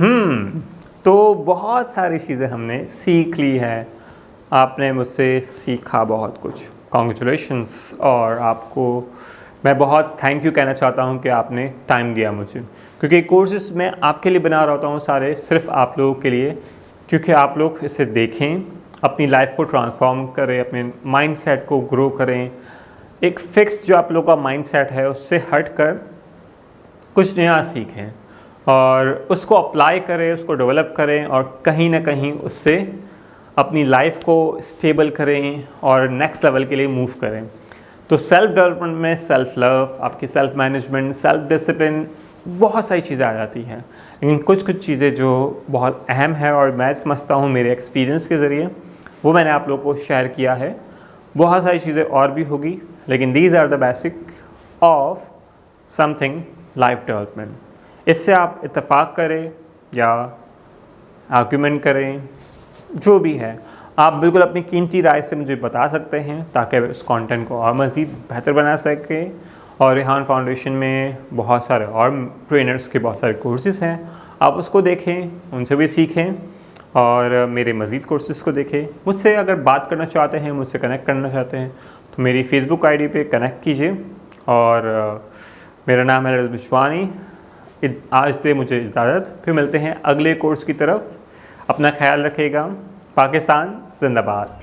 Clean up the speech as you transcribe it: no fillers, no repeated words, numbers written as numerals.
तो बहुत सारी चीज़ें हमने सीख ली है। आपने मुझसे सीखा बहुत कुछ, कॉन्ग्रेचुलेशंस। और आपको मैं बहुत थैंक यू कहना चाहता हूँ कि आपने टाइम दिया मुझे, क्योंकि कोर्सेज़ मैं आपके लिए बना रहा होता हूँ सारे, सिर्फ आप लोगों के लिए, क्योंकि आप लोग इसे देखें, अपनी लाइफ को ट्रांसफॉर्म करें, अपने माइंडसेट को ग्रो करें। एक फ़िक्स जो आप लोग का माइंडसेट है उससे हट कर कुछ नया सीखें और उसको अप्लाई करें, उसको डेवलप करें और कहीं ना कहीं उससे अपनी लाइफ को स्टेबल करें और नेक्स्ट लेवल के लिए मूव करें। तो सेल्फ डेवलपमेंट में सेल्फ लव, आपकी सेल्फ मैनेजमेंट, सेल्फ डिसिप्लिन, बहुत सारी चीज़ें आ जाती हैं, लेकिन कुछ कुछ चीज़ें जो बहुत अहम है और मैं समझता हूँ मेरे एक्सपीरियंस के ज़रिए वो मैंने आप लोगों को शेयर किया है। बहुत सारी चीज़ें और भी होगी, लेकिन these are the basic of something life development. इससे आप इत्तेफाक करें या आर्ग्यूमेंट करें, जो भी है, आप बिल्कुल अपनी कीमती राय से मुझे बता सकते हैं ताकि इस कंटेंट को और मज़ीद बेहतर बना सकें। और रेहान फाउंडेशन में बहुत सारे और ट्रेनर्स के बहुत सारे कोर्सेज़ हैं, आप उसको देखें, उनसे भी सीखें और मेरे मज़ीद कोर्सेज़ को देखें। मुझसे अगर बात करना चाहते हैं, मुझसे कनेक्ट करना चाहते हैं तो मेरी फ़ेसबुक आईडी पे कनेक्ट कीजिए। और मेरा नाम है ललित बिश्वानी। आज दे मुझे इजाज़त, फिर मिलते हैं अगले कोर्स की तरफ। अपना ख्याल रखिएगा। पाकिस्तान जिंदाबाद।